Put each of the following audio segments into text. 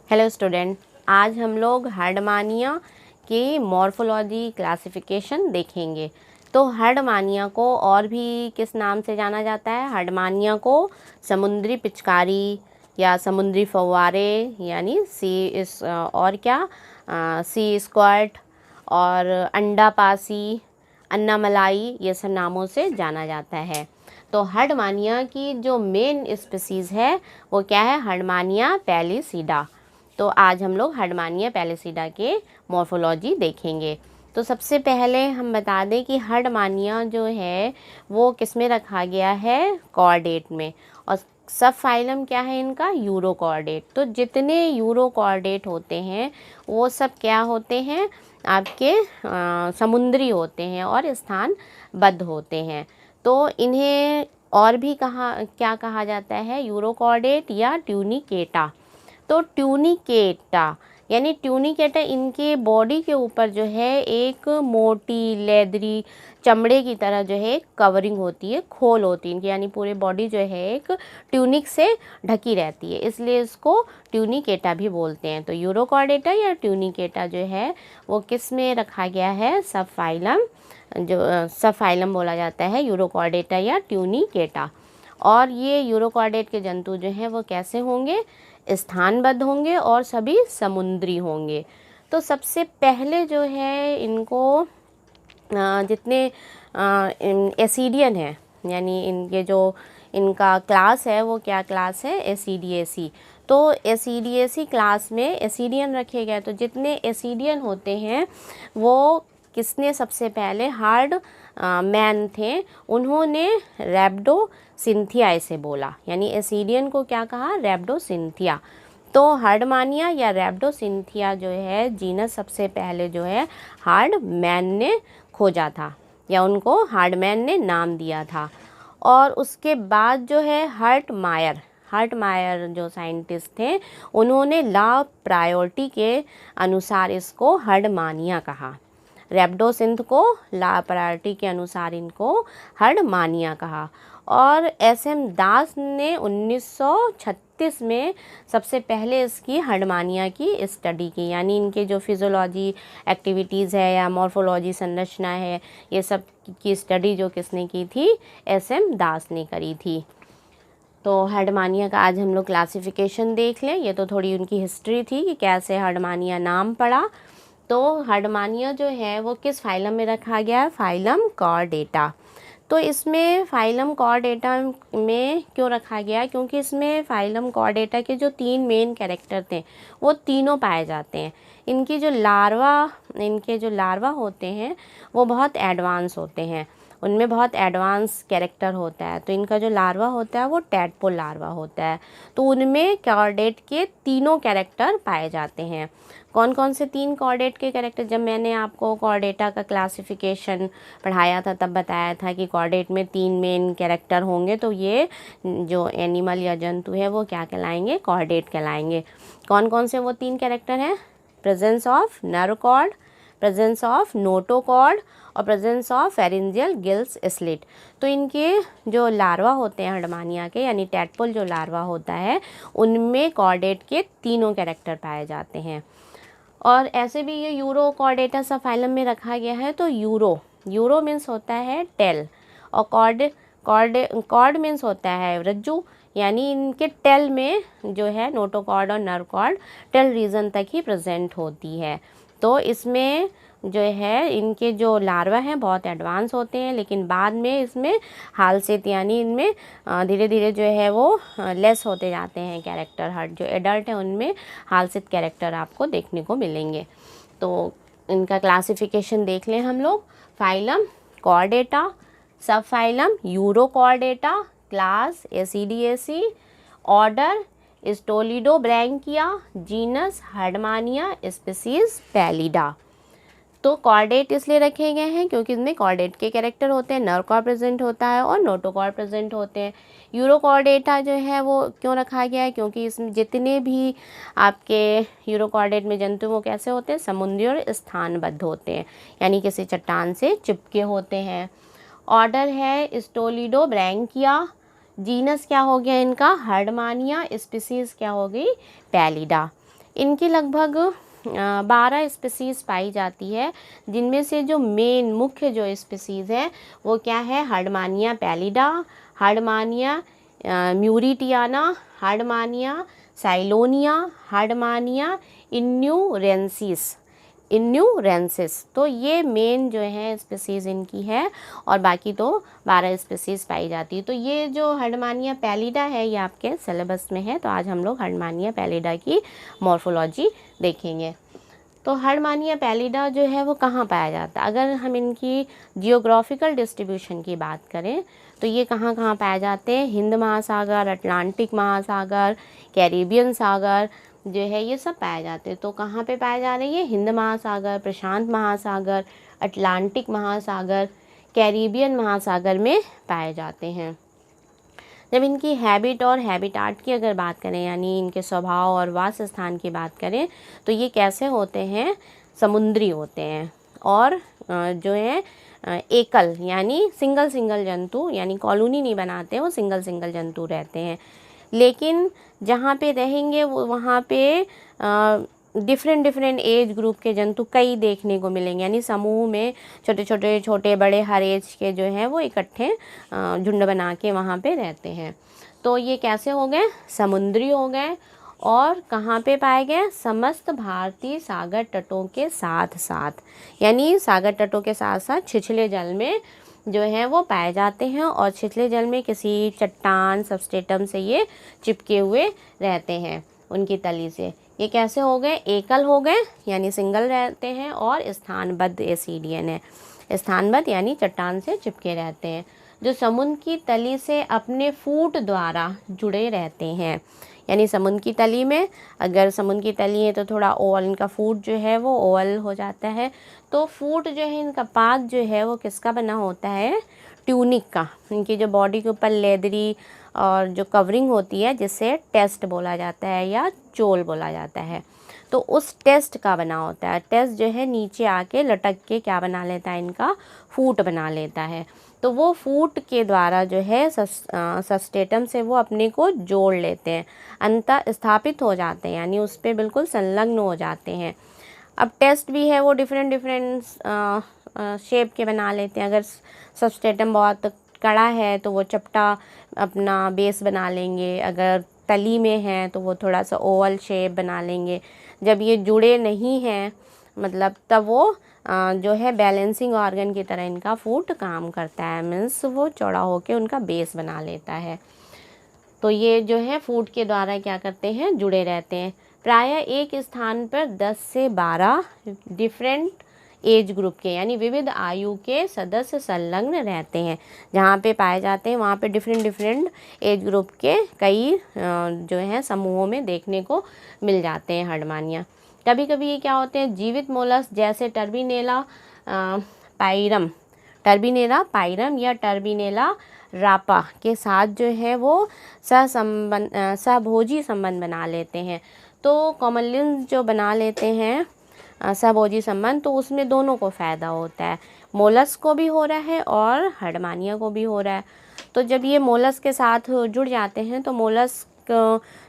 Hello student, आज हम लोग हर्डमानिया की मॉर्फोलॉजी क्लासिफिकेशन देखेंगे। तो हर्डमानिया को और भी किस नाम से जाना जाता है? हर्डमानिया को समुद्री पिचकारी या समुद्री फव्वारे यानी सी स्क्वाट और अंडा पासी, अन्ना मलाई, ये सब नामों से जाना जाता है। तो हर्डमानिया की जो मेन स्पीसीज़ है वो क्या है? हर्डमानिया पैलिसीडा। तो आज हम लोग हर्डमानिया पैलिसीडा के मॉर्फोलॉजी देखेंगे। तो सबसे पहले हम बता दें कि हर्डमानिया जो है वो किस में रखा गया है? कॉर्डेट में। और सब फाइलम क्या है इनका? यूरोकॉर्डेट। तो जितने यूरोकॉर्डेट होते हैं वो सब क्या होते हैं? आपके समुद्री होते हैं और स्थानबद्ध होते हैं। तो इन्हें और भी क्या कहा जाता है? यूरोकॉर्डेट या ट्यूनिकेटा। तो ट्यूनिकेटा इनके बॉडी के ऊपर जो है एक मोटी लेदरी चमड़े की तरह जो है कवरिंग होती है, खोल होती है इनकी, यानी पूरे बॉडी जो है एक ट्यूनिक से ढकी रहती है, इसलिए इसको ट्यूनिकेटा भी बोलते हैं। तो यूरोकॉर्डेटा या ट्यूनिकेटा जो है वो किस में रखा गया है? सब फाइलम बोला जाता है यूरोकॉर्डेटा या ट्यूनिकेटा। और ये यूरोकॉर्डेट के जंतु जो हैं वो कैसे होंगे? स्थानबद्ध होंगे और सभी समुद्री होंगे। तो सबसे पहले जो है इनको जितने एसिडियन है, यानी इनका क्लास है वो क्या क्लास है? एसिडिएसी। तो एसिडिएसी क्लास में एसिडियन रखे गए। तो जितने एसिडियन होते हैं वो किसने सबसे पहले हार्ड मैन थे, उन्होंने रैप्डोसिंथिया इसे बोला, यानी एसिडियन को क्या कहा? रैप्डोसिंथिया। तो हर्डमानिया या रैप्डोसिंथिया जो है जीनस सबसे पहले जो है हार्ड मैन ने खोजा था, या उनको हार्डमैन ने नाम दिया था। और उसके बाद जो है हर्टमायर जो साइंटिस्ट थे उन्होंने ला प्रायोरिटी के अनुसार इसको हर्डमानिया कहा। रैप्डोसिंथ को ला प्रायोरिटी के अनुसार इनको हर्डमानिया कहा। और एसएम दास ने 1936 में सबसे पहले इसकी हर्डमानिया की स्टडी की, यानी इनके जो फिजियोलॉजी एक्टिविटीज़ है या मॉर्फोलॉजी संरचना है, ये सब की स्टडी जो किसने की थी? एसएम दास ने करी थी। तो हर्डमानिया का आज हम लोग क्लासिफिकेशन देख लें। ये तो थोड़ी उनकी हिस्ट्री थी कि कैसे हर्डमानिया नाम पड़ा। तो हर्डमानिया जो है वो किस फाइलम में रखा गया है? Phylum Chordata. तो इसमें फाइलम कॉर्डेटा में क्यों रखा गया? क्योंकि इसमें फाइलम कॉर्डेटा के जो 3 मेन कैरेक्टर थे वो तीनों पाए जाते हैं। इनके जो लार्वा होते हैं वो बहुत एडवांस होते हैं, उनमें बहुत एडवांस कैरेक्टर होता है। तो इनका जो लार्वा होता है वो टैडपोल लार्वा होता है। तो उनमें कॉर्डेट के तीनों कैरेक्टर पाए जाते हैं। कौन कौन से 3 कॉर्डेट के कैरेक्टर? जब मैंने आपको कॉर्डेटा का क्लासिफिकेशन पढ़ाया था तब बताया था कि कॉर्डेट में 3 मेन कैरेक्टर होंगे। तो ये जो एनिमल या जंतु है वो क्या कहलाएंगे? कॉर्डेट कहलाएंगे। कौन कौन से वो 3 कैरेक्टर हैं? Presence of nerve cord, presence of notochord और presence of pharyngeal gills slit. तो इनके जो लार्वा होते हैं हर्डमानिया के, यानी टैडपोल जो लार्वा होता है, उनमें कॉर्डेट के तीनों कैरेक्टर पाए जाते हैं। और ऐसे भी ये यूरोकॉर्डेटा सब फाइलम में रखा गया है। तो यूरो मीन्स होता है टेल, और कॉर्ड मीन्स होता है रज्जू, यानी इनके टेल में जो है नोटोकॉर्ड और नर्व कॉर्ड टेल रीजन तक ही प्रेजेंट होती है। तो इसमें जो है इनके जो लार्वा हैं बहुत एडवांस होते हैं, लेकिन बाद में इसमें हालसेत, यानी इनमें धीरे धीरे जो है वो लेस होते जाते हैं कैरेक्टर। हर जो एडल्ट है उनमें हालसेत कैरेक्टर आपको देखने को मिलेंगे। तो इनका क्लासिफिकेशन देख लें हम लोग। Phylum Chordata, sub phylum Urochordata, class Ascidiacea, order Stolidobranchia, genus Herdmania, species pallida. तो कॉर्डेट इसलिए रखे गए हैं क्योंकि इसमें कॉर्डेट के कैरेक्टर होते हैं, नर्व कॉर्ड प्रेजेंट होता है और नोटोकॉर्ड प्रेजेंट होते हैं। यूरोकॉर्डेटा जो है वो क्यों रखा गया है? क्योंकि इसमें जितने भी आपके यूरोकॉर्डेट में जंतु वो कैसे होते हैं? समुद्री और स्थानबद्ध होते हैं, यानी किसी चट्टान से चिपके होते हैं। ऑर्डर है स्टोलिडोब्रैंकिया, जीनस क्या हो गया इनका? हर्डमानिया, स्पीसीज क्या हो गई? पैलिडा। इनकी लगभग 12 स्पीसीज़ पाई जाती है, जिनमें से जो मेन मुख्य जो स्पीसीज़ है वो क्या है, हर्डमानिया पैलिडा, हर्डमानिया म्यूरिटियाना, हर्डमानिया साइलोनिया, हर्डमानिया इन्यूरेंसिस। तो ये मेन जो है स्पीसीज़ इनकी है, और बाकी तो 12 स्पीसीज़ पाई जाती है। तो ये जो हर्डमानिया पैलिडा है ये आपके सिलेबस में है, तो आज हम लोग हर्डमानिया पैलिडा की मॉर्फोलॉजी देखेंगे। तो हर्डमानिया पैलिडा जो है वो कहाँ पाया जाता है, अगर हम इनकी जियोग्राफिकल डिस्ट्रीब्यूशन की बात करें तो ये कहाँ कहाँ पाए जाते हैं, हिंद महासागर, अटलांटिक महासागर, कैरिबियन सागर जो है ये सब पाए जाते हैं। तो कहाँ पे पाए जा रहे हैं, हिंद महासागर, प्रशांत महासागर, अटलांटिक महासागर, कैरिबियन महासागर में पाए जाते हैं। जब इनकी हैबिट और हैबिटाट की अगर बात करें, यानी इनके स्वभाव और वास स्थान की बात करें, तो ये कैसे होते हैं, समुद्री होते हैं, और जो है एकल यानी सिंगल जंतु, यानी कॉलोनी नहीं बनाते, वो सिंगल जंतु रहते हैं। लेकिन जहाँ पे रहेंगे वो वहाँ पे डिफरेंट एज ग्रुप के जंतु कई देखने को मिलेंगे, यानी समूह में छोटे बड़े हर एज के जो हैं वो इकट्ठे झुंड बना के वहाँ पे रहते हैं। तो ये कैसे हो गए, समुद्री हो गए, और कहाँ पे पाए गए, समस्त भारतीय सागर तटों के साथ साथ, यानी सागर तटों के साथ साथ छिछले जल में जो है वो पाए जाते हैं, और छिछले जल में किसी चट्टान सबस्ट्रेटम से ये चिपके हुए रहते हैं उनकी तली से। ये कैसे हो गए, एकल हो गए, यानी सिंगल रहते हैं, और स्थानबद्ध एसिडियन है, स्थानबद्ध यानी चट्टान से चिपके रहते हैं, जो समुद्र की तली से अपने फूट द्वारा जुड़े रहते हैं। यानी समुद्र की तली में, अगर समुद्र की तली है तो थोड़ा ओवल, इनका फूट जो है वो ओवल हो जाता है। तो फूट जो है इनका पात जो है वो किसका बना होता है, ट्यूनिक का, इनकी जो बॉडी के ऊपर लेदरी और जो कवरिंग होती है जिसे टेस्ट बोला जाता है या चोल बोला जाता है, तो उस टेस्ट का बना होता है। टेस्ट जो है नीचे आके लटक के क्या बना लेता है, इनका फूट बना लेता है। तो वो फूट के द्वारा जो है सब्सट्रेटम से वो अपने को जोड़ लेते हैं, अंतः स्थापित हो जाते हैं, यानी उस पर बिल्कुल संलग्न हो जाते हैं। अब टेस्ट भी है वो डिफरेंट शेप के बना लेते हैं। अगर सब्सट्रेटम बहुत कड़ा है तो वो चपटा अपना बेस बना लेंगे, अगर तली में है तो वो थोड़ा सा ओवल शेप बना लेंगे। जब ये जुड़े नहीं हैं मतलब तब वो जो है बैलेंसिंग ऑर्गन की तरह इनका फूट काम करता है, मीन्स वो चौड़ा होकर उनका बेस बना लेता है। तो ये जो है फूट के द्वारा क्या करते हैं, जुड़े रहते हैं। प्रायः एक स्थान पर 10 से 12 डिफरेंट एज ग्रुप के, यानी विविध आयु के सदस्य संलग्न रहते हैं। जहाँ पे पाए जाते हैं वहाँ पे डिफरेंट एज ग्रुप के कई जो हैं समूहों में देखने को मिल जाते हैं हर्डमानिया। कभी कभी ये क्या होते हैं, जीवित मोलस्क जैसे टर्बिनेला पाइरम या टर्बिनेला रापा के साथ जो है वो सहभोजी संबंध बना लेते हैं। तो कॉमनलिंस जो बना लेते हैं सहभोजी संबंध, तो उसमें दोनों को फ़ायदा होता है, मोलस्क को भी हो रहा है और हर्डमानिया को भी हो रहा है। तो जब ये मोलस्क के साथ जुड़ जाते हैं तो मोलस्क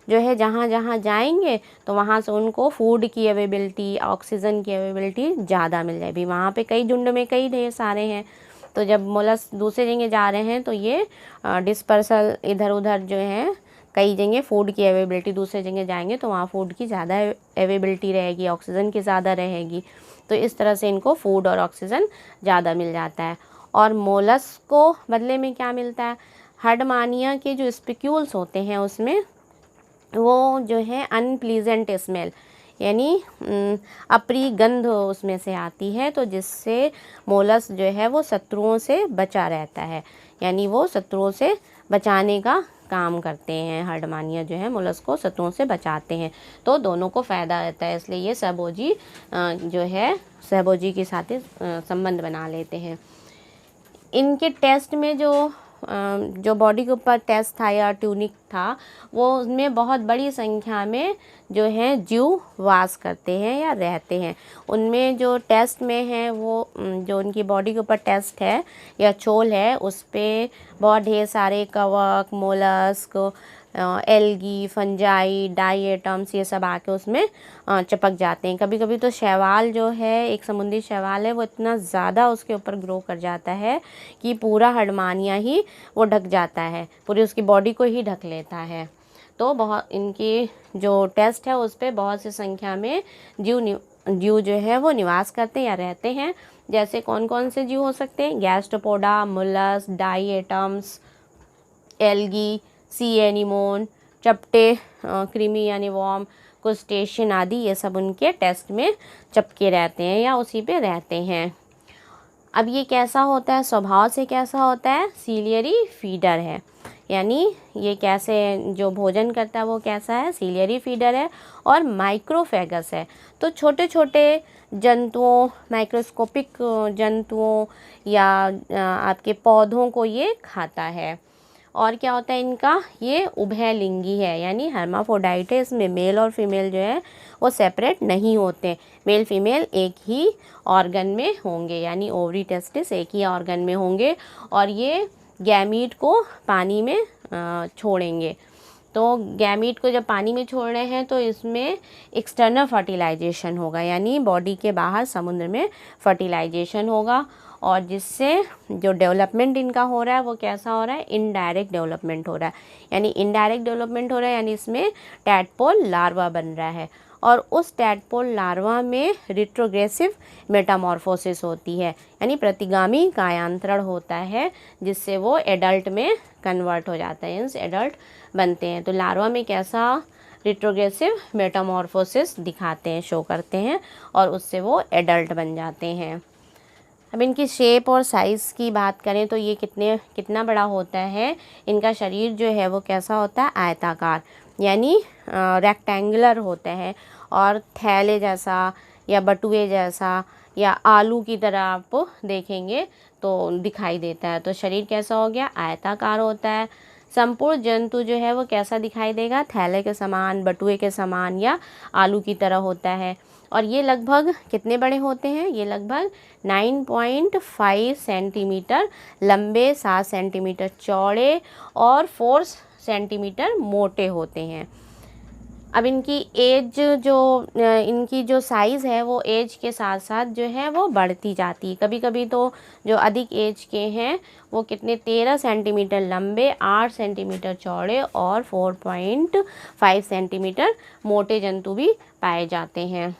जो है जहाँ जहाँ जाएंगे तो वहाँ से उनको फूड की अवेलेबिलिटी, ऑक्सीजन की अवेलेबिलिटी ज़्यादा मिल जाएगी। वहाँ पे कई झुंड में कई ढेर सारे हैं, तो जब मोलस्क दूसरे जगह जा रहे हैं तो ये डिस्पर्सल इधर उधर जो है कई जगह फूड की अवेलेबिलिटी, दूसरे जगह जाएंगे तो वहाँ फूड की ज़्यादा अवेलेबिलिटी रहेगी, ऑक्सीजन की ज़्यादा रहेगी। तो इस तरह से इनको फूड और ऑक्सीजन ज़्यादा मिल जाता है। और मोलस्क को बदले में क्या मिलता है, हर्डमानिया के जो स्पिक्यूल्स होते हैं उसमें वो जो है अनप्लीजेंट स्मेल, यानी अप्रिय गंध उसमें से आती है, तो जिससे मोलस्क जो है वो शत्रुओं से बचा रहता है, यानी वो शत्रुओं से बचाने का काम करते हैं। हर्डमानिया जो है मोलस्क को शत्रुओं से बचाते हैं, तो दोनों को फ़ायदा रहता है, इसलिए ये सहभोजी जो है सहभोजी के साथ संबंध बना लेते हैं। इनके टेस्ट में जो बॉडी के ऊपर टेस्ट था या ट्यूनिक था, वो उसमें बहुत बड़ी संख्या में जो है जीव वास करते हैं या रहते हैं। उनमें जो टेस्ट में है वो जो उनकी बॉडी के ऊपर टेस्ट है या चोल है, उस पर बहुत ढेर सारे कवक, mollusc, algae, fungi, diatoms ये सब आके उसमें चिपक जाते हैं। कभी कभी तो शैवाल जो है, एक समुद्री शैवाल है, वो इतना ज़्यादा उसके ऊपर ग्रो कर जाता है कि पूरा हर्डमानिया ही वो ढक जाता है, पूरी उसकी बॉडी को ही ढक लेता है। तो बहुत इनकी जो टेस्ट है उस पर बहुत सी संख्या में जीव जो है वो निवास करते हैं या रहते हैं। जैसे कौन कौन से जीव हो सकते हैं? Gastropoda, mollusc, diatoms, algae, sea anemone, चपटे कृमि यानी वॉर्म, क्रुस्टेशियन आदि, ये सब उनके टेस्ट में चिपके रहते हैं या उसी पे रहते हैं। अब ये कैसा होता है, स्वभाव से कैसा होता है? सीलियरी फीडर है, यानी ये कैसे जो भोजन करता है वो कैसा है? सीलियरी फीडर है और माइक्रोफेगस है। तो छोटे छोटे जंतुओं, माइक्रोस्कोपिक जंतुओं या आपके पौधों को ये खाता है। और क्या होता है इनका? ये उभयलिंगी है, यानी हर्माफ्रोडाइट है। इसमें मेल और फीमेल जो है वो सेपरेट नहीं होते, मेल फीमेल एक ही ऑर्गन में होंगे, यानी ओवरी टेस्टिस एक ही ऑर्गन में होंगे और ये गैमीट को पानी में छोड़ेंगे। तो गैमीट को जब पानी में छोड़ रहे हैं तो इसमें एक्सटर्नल फर्टिलाइजेशन होगा, यानी बॉडी के बाहर समुद्र में फर्टिलाइजेशन होगा और जिससे जो डेवलपमेंट इनका हो रहा है वो कैसा हो रहा है? इनडायरेक्ट डेवलपमेंट हो रहा है। यानी इनडायरेक्ट डेवलपमेंट हो रहा है, यानी इसमें टैडपोल लार्वा बन रहा है और उस टैडपोल लार्वा में रिट्रोग्रेसिव मेटामॉर्फोसिस होती है, यानी प्रतिगामी कायांतरण होता है, जिससे वो एडल्ट में कन्वर्ट हो जाता है, मीन्स एडल्ट बनते हैं। तो लार्वा में कैसा रिट्रोग्रेसिव मेटामॉर्फोसिस दिखाते हैं, शो करते हैं और उससे वो एडल्ट बन जाते हैं। अब इनकी शेप और साइज़ की बात करें तो ये कितना बड़ा होता है? इनका शरीर जो है वो कैसा होता है? आयताकार, यानी रेक्टेंगुलर होता है और थैले जैसा या बटुए जैसा या आलू की तरह आप देखेंगे तो दिखाई देता है। तो शरीर कैसा हो गया? आयताकार होता है। संपूर्ण जंतु जो है वो कैसा दिखाई देगा? थैले के समान, बटुए के समान या आलू की तरह होता है। और ये लगभग कितने बड़े होते हैं? ये लगभग 9.5 सेंटीमीटर लंबे, 7 सेंटीमीटर चौड़े और 4 सेंटीमीटर मोटे होते हैं। अब इनकी जो साइज़ है वो एज के साथ साथ जो है वो बढ़ती जाती है। कभी कभी तो जो अधिक एज के हैं वो 13 सेंटीमीटर लंबे, 8 सेंटीमीटर चौड़े और 4.5 सेंटीमीटर मोटे जंतु भी पाए जाते हैं।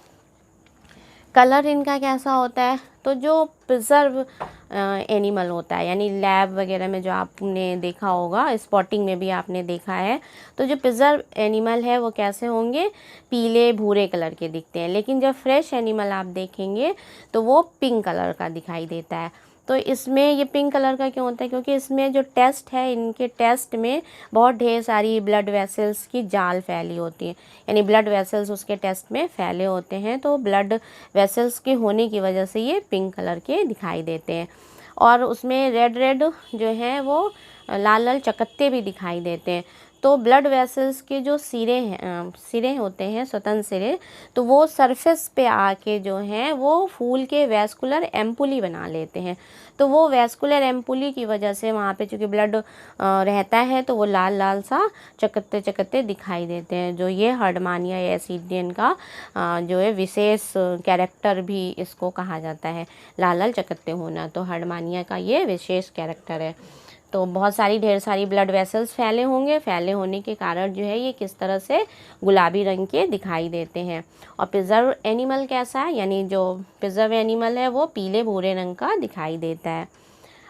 कलर इनका कैसा होता है? तो जो प्रिजर्व एनिमल होता है, यानी लैब वगैरह में जो आपने देखा होगा, स्पॉटिंग में भी आपने देखा है, तो जो प्रिजर्व एनिमल है वो कैसे होंगे? पीले भूरे कलर के दिखते हैं। लेकिन जब फ्रेश एनिमल आप देखेंगे तो वो पिंक कलर का दिखाई देता है। तो इसमें ये पिंक कलर का क्यों होता है? क्योंकि इसमें जो टेस्ट है, इनके टेस्ट में बहुत ढेर सारी ब्लड वेसल्स की जाल फैली होती है, यानी ब्लड वेसल्स उसके टेस्ट में फैले होते हैं। तो ब्लड वेसल्स के होने की वजह से ये पिंक कलर के दिखाई देते हैं। और उसमें रेड रेड जो है वो लाल लाल चकत्ते भी दिखाई देते हैं। तो ब्लड वेसल्स के जो सिरे होते हैं, स्वतंत्र सिरे, तो वो सरफेस पे आके जो हैं वो फूल के वैस्कुलर एम्पुली बना लेते हैं। तो वो वैस्कुलर एम्पुली की वजह से वहाँ पे चूँकि ब्लड रहता है तो वो लाल लाल सा चकत्ते चकत्ते दिखाई देते हैं। जो ये हर्डमानिया एसिडियन का जो है विशेष कैरेक्टर भी इसको कहा जाता है, लाल लाल चकत्ते होना। तो हर्डमानिया का ये विशेष कैरेक्टर है। तो बहुत सारी ढेर सारी ब्लड वेसल्स फैले होंगे, फैले होने के कारण जो है ये किस तरह से गुलाबी रंग के दिखाई देते हैं। और प्रिजर्व एनिमल कैसा है? यानी जो प्रिजर्व एनिमल है वो पीले भूरे रंग का दिखाई देता है।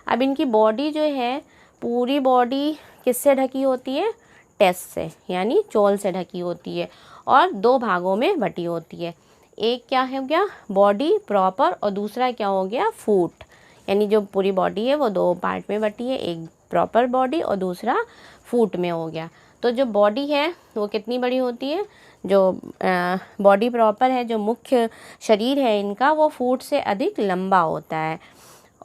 अब इनकी बॉडी जो है, पूरी बॉडी किससे ढकी होती है? टेस्ट से, यानी चोल से ढकी होती है और 2 भागों में बटी होती है। एक क्या हो गया? बॉडी प्रॉपर, और दूसरा क्या हो गया? फूट। यानी जो पूरी बॉडी है वो 2 पार्ट में बटी है, एक प्रॉपर बॉडी और दूसरा फूट में हो गया। तो जो बॉडी है वो कितनी बड़ी होती है? जो बॉडी प्रॉपर है, जो मुख्य शरीर है इनका, वो फूट से अधिक लंबा होता है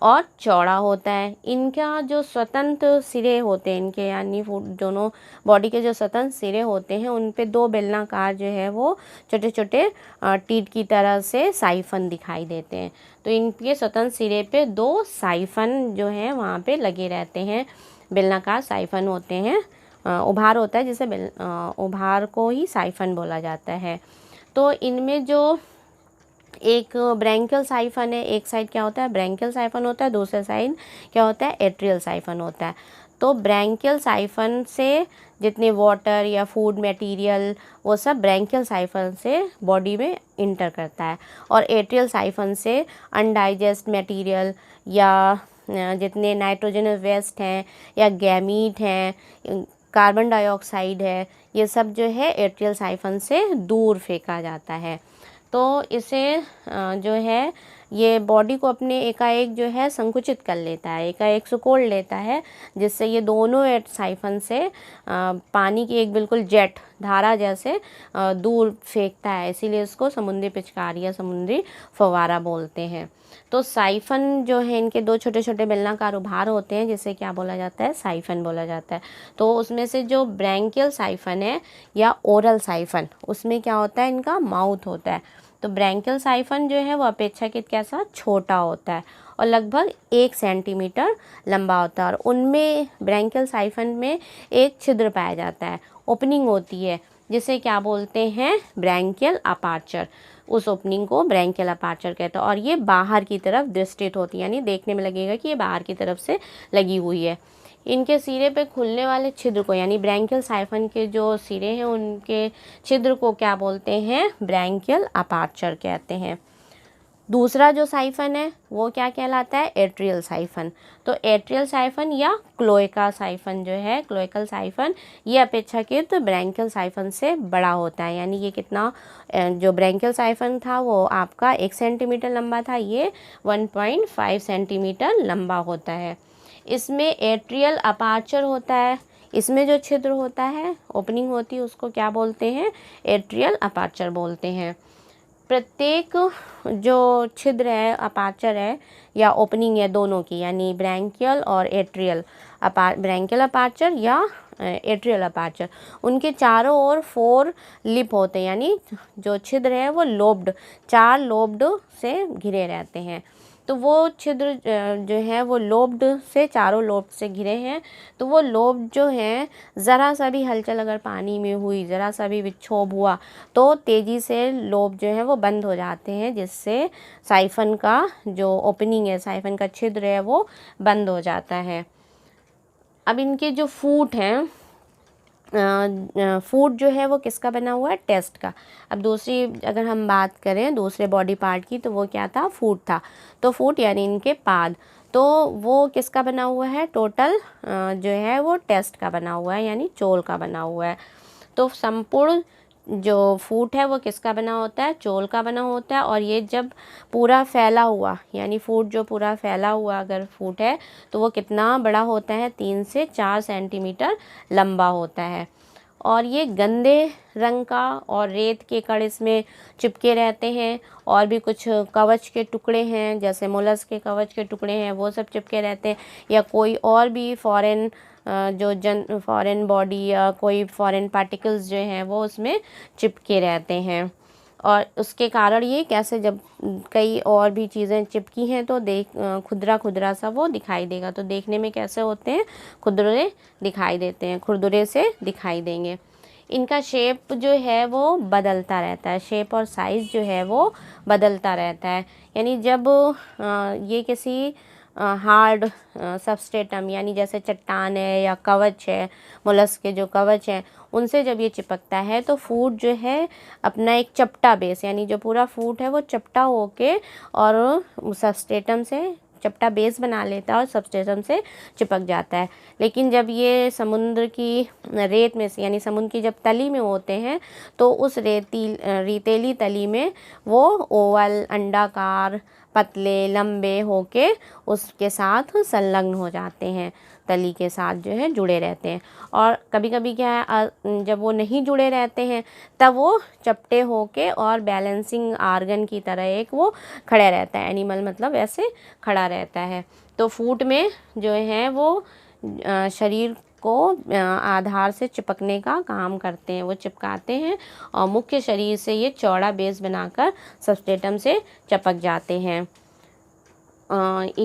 और चौड़ा होता है। इनका जो स्वतंत्र सिरे होते हैं इनके, यानी फूट दोनों बॉडी के जो स्वतंत्र सिरे होते हैं उन पे 2 बेलनाकार जो है वो छोटे छोटे टीट की तरह से साइफन दिखाई देते हैं। तो इनके स्वतंत्र सिरे पे 2 साइफन जो हैं वहाँ पे लगे रहते हैं, बेलनाकार साइफन होते हैं उभार होता है, जिसे उभार को ही साइफन बोला जाता है। तो इनमें जो एक ब्रैंकियल साइफन है, एक साइड क्या होता है ब्रैंकियल साइफन होता है, दूसरे साइड क्या होता है एट्रियल साइफन होता है। तो ब्रैंकियल साइफन से जितने वाटर या फूड मटेरियल वो सब ब्रैंकियल साइफन से बॉडी में इंटर करता है, और एट्रियल साइफन से अनडाइजेस्ट मटेरियल या जितने नाइट्रोजनस वेस्ट हैं या गैमीट हैं, कार्बन डाइऑक्साइड है, ये सब जो है एट्रियल साइफन से दूर फेंका जाता है। तो इसे जो है ये बॉडी को अपने एकाएक जो है संकुचित कर लेता है, एकाएक सुकोड़ लेता है, जिससे ये दोनों साइफन से पानी की एक बिल्कुल जेट धारा जैसे दूर फेंकता है, इसीलिए इसको समुद्री पिचकारी या समुद्री फव्वारा बोलते हैं। तो साइफन जो है इनके दो छोटे छोटे बेलनाकार उभार होते हैं, जिसे क्या बोला जाता है साइफन बोला जाता है। तो उसमें से जो ब्रैंकियल साइफन है या ओरल साइफन, उसमें क्या होता है इनका माउथ होता है। तो ब्रैंकियल साइफन जो है वो अपेक्षाकृत कैसा छोटा होता है और लगभग 1 सेंटीमीटर लंबा होता है, और उनमें ब्रैंकियल साइफन में एक छिद्र पाया जाता है, ओपनिंग होती है, जिसे क्या बोलते हैं ब्रैंकियल अपार्चर। उस ओपनिंग को ब्रैंकियल अपार्चर कहते हैं, और ये बाहर की तरफ दृष्टित होती है, यानी देखने में लगेगा कि ये बाहर की तरफ से लगी हुई है। इनके सिरे पे खुलने वाले छिद्र को, यानी ब्रैंकियल साइफन के जो सिरे हैं उनके छिद्र को क्या बोलते हैं ब्रैंकियल अपार्चर कहते हैं। दूसरा जो साइफन है वो क्या कहलाता है एट्रियल साइफन। तो एट्रियल साइफन या क्लोएका साइफन जो है, क्लोएकल साइफन, ये अपेक्षाकृत ब्रैंकियल साइफन से बड़ा होता है, यानी ये कितना, जो ब्रैंकियल साइफन था वो आपका 1 सेंटीमीटर लंबा था, ये 1.5 सेंटीमीटर लंबा होता है। इसमें एट्रियल अपार्चर होता है, इसमें जो छिद्र होता है ओपनिंग होती है उसको क्या बोलते हैं एट्रियल अपार्चर बोलते हैं। प्रत्येक जो छिद्र है अपार्चर है या ओपनिंग है दोनों की, यानी ब्रैंकियल और एट्रियल ब्रैंकियल अपार्चर या एट्रियल अपार्चर, उनके चारों ओर 4 लिप होते हैं, यानी जो छिद्र है वो लोब्ड, 4 लोब्ड से घिरे रहते हैं। तो वो छिद्र जो है वो लोब्ड से, चारों लोब से घिरे हैं। तो वो लोब जो हैं ज़रा सा भी हलचल अगर पानी में हुई, ज़रा सा भी विक्षोभ हुआ, तो तेज़ी से लोब जो है वो बंद हो जाते हैं, जिससे साइफन का जो ओपनिंग है, साइफन का छिद्र है वो बंद हो जाता है। अब इनके जो फूट हैं, फूट जो है वो किसका बना हुआ है टेस्ट का। अब दूसरी अगर हम बात करें दूसरे बॉडी पार्ट की, तो वो क्या था फूट था। तो फूट यानी इनके पाद, तो वो किसका बना हुआ है टोटल जो है वो टेस्ट का बना हुआ है, यानी चोल का बना हुआ है। तो संपूर्ण जो फूट है वो किसका बना होता है चोल का बना होता है, और ये जब पूरा फैला हुआ, यानी फूट जो पूरा फैला हुआ अगर फूट है तो वो कितना बड़ा होता है 3 से 4 सेंटीमीटर लंबा होता है। और ये गंदे रंग का और रेत के कण इसमें चिपके रहते हैं, और भी कुछ कवच के टुकड़े हैं जैसे मोलस्क के कवच के टुकड़े हैं वो सब चिपके रहते हैं, या कोई और भी फॉरेन फॉरेन बॉडी या कोई फॉरेन पार्टिकल्स जो हैं वो उसमें चिपके रहते हैं। और उसके कारण ये कैसे, जब कई और भी चीज़ें चिपकी हैं तो खुरदरा खुरदरा सा वो दिखाई देगा। तो देखने में कैसे होते हैं खुरदरे दिखाई देते हैं, खुरदरे से दिखाई देंगे। इनका शेप जो है वो बदलता रहता है, शेप और साइज़ जो है वो बदलता रहता है। यानी जब ये किसी हार्ड सबस्ट्रेटम, यानी जैसे चट्टान है या कवच है, मोलस्क के जो कवच हैं उनसे जब ये चिपकता है तो फूट जो है अपना एक चपटा बेस, यानी जो पूरा फूट है वो चपटा होके और सबस्ट्रेटम से चपटा बेस बना लेता है और सबस्ट्रेटम से चिपक जाता है। लेकिन जब ये समुद्र की रेत में से, यानी समुद्र की जब तली में होते हैं तो उस रेतीली तली में वो ओवल, अंडाकार, पतले, लंबे होके उसके साथ संलग्न हो जाते हैं, तली के साथ जो है जुड़े रहते हैं। और कभी कभी क्या है जब वो नहीं जुड़े रहते हैं तब वो चपटे होके और बैलेंसिंग आर्गन की तरह एक वो खड़े रहता है, एनिमल मतलब ऐसे खड़ा रहता है। तो फूट में जो है वो शरीर को आधार से चिपकने का काम करते हैं, वो चिपकाते हैं और मुख्य शरीर से ये चौड़ा बेस बनाकर सबस्ट्रेटम से चिपक जाते हैं।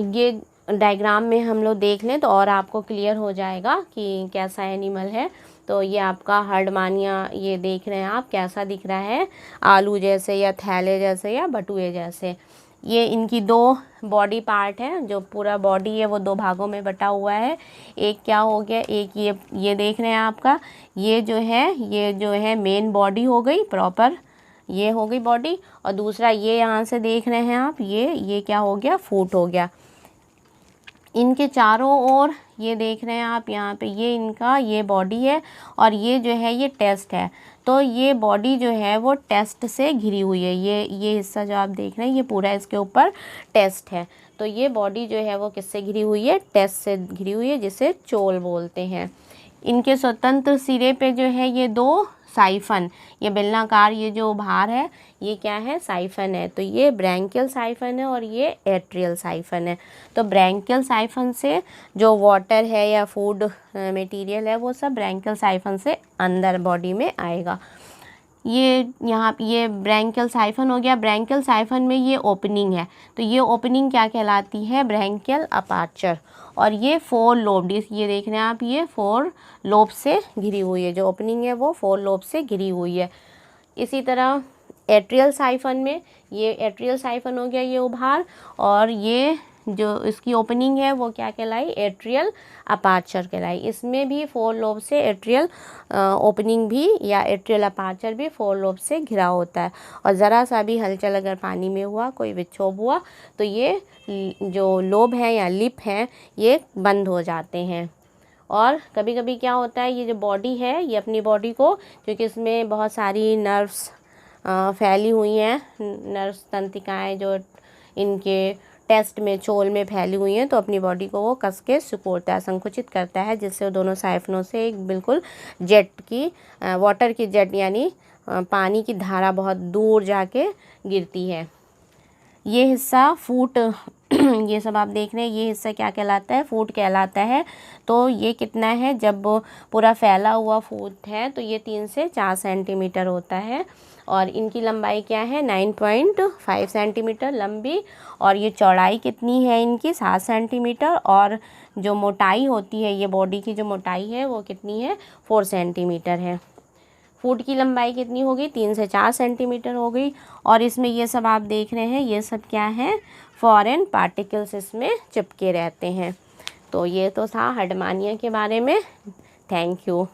ये डायग्राम में हम लोग देख लें तो और आपको क्लियर हो जाएगा कि कैसा एनिमल है। तो ये आपका हर्डमानिया, ये देख रहे हैं आप कैसा दिख रहा है, आलू जैसे या थैले जैसे या बटुए जैसे। ये इनकी दो बॉडी पार्ट है, जो पूरा बॉडी है वो दो भागों में बटा हुआ है। एक क्या हो गया, एक ये देख रहे हैं आपका, ये जो है मेन बॉडी हो गई प्रॉपर, ये हो गई बॉडी। और दूसरा ये यहाँ से देख रहे हैं आप, ये क्या हो गया, फुट हो गया। इनके चारों ओर ये देख रहे हैं आप यहाँ पे, ये इनका ये बॉडी है और ये जो है ये टेस्ट है। तो ये बॉडी जो है वो टेस्ट से घिरी हुई है। ये हिस्सा जो आप देख रहे हैं ये पूरा इसके ऊपर टेस्ट है। तो ये बॉडी जो है वो किससे घिरी हुई है, टेस्ट से घिरी हुई है, जिसे चोल बोलते हैं। इनके स्वतंत्र सिरे पे जो है ये दो साइफन, ये बेलनाकार ये जो भार है ये क्या है, साइफन है। तो ये ब्रैंकियल साइफन है और ये एट्रियल साइफन है। तो ब्रैंकियल साइफन से जो वाटर है या फूड मटेरियल है वो सब ब्रैंकियल साइफन से अंदर बॉडी में आएगा। ये यहाँ ये ब्रैंकियल साइफन हो गया। ब्रैंकियल साइफन में ये ओपनिंग है, तो ये ओपनिंग क्या कहलाती है, ब्रैंकियल अपार्चर। और ये 4 लोब, ये देख रहे हैं आप, ये 4 लोब से घिरी हुई है, जो ओपनिंग है वो 4 लोब से घिरी हुई है। इसी तरह एट्रियल साइफन में, ये एट्रियल साइफन हो गया ये उभार, और ये जो इसकी ओपनिंग है वो क्या कहलाई, एट्रियल अपार्चर कहलाई। इसमें भी 4 लोब से एट्रियल ओपनिंग भी या एट्रियल अपार्चर भी 4 लोब से घिरा होता है। और ज़रा सा भी हलचल अगर पानी में हुआ, कोई विक्षोभ हुआ, तो ये जो लोब है या लिप है ये बंद हो जाते हैं। और कभी कभी क्या होता है, ये जो बॉडी है ये अपनी बॉडी को, क्योंकि इसमें बहुत सारी नर्व्स फैली हुई हैं, नर्व्स तंत्रिकाएँ जो इनके टेस्ट में चोल में फैली हुई हैं, तो अपनी बॉडी को वो कस के सिकोड़ता है, संकुचित करता है, जिससे वो दोनों साइफनों से एक बिल्कुल जेट की वाटर की जेट यानी पानी की धारा बहुत दूर जाके गिरती है। ये हिस्सा फूट ये सब आप देख रहे हैं, ये हिस्सा क्या कहलाता है, फूट कहलाता है। तो ये कितना है, जब पूरा फैला हुआ फूट है तो ये 3 से 4 सेंटीमीटर होता है। और इनकी लंबाई क्या है, 9.5 सेंटीमीटर लंबी। और ये चौड़ाई कितनी है इनकी, 7 सेंटीमीटर। और जो मोटाई होती है, ये बॉडी की जो मोटाई है वो कितनी है, 4 सेंटीमीटर है। फूट की लंबाई कितनी होगी, 3 से 4 सेंटीमीटर हो गई। और इसमें ये सब आप देख रहे हैं, ये सब क्या है, फॉरेन पार्टिकल्स इसमें चिपके रहते हैं। तो ये तो था हर्डमानिया के बारे में। Thank you.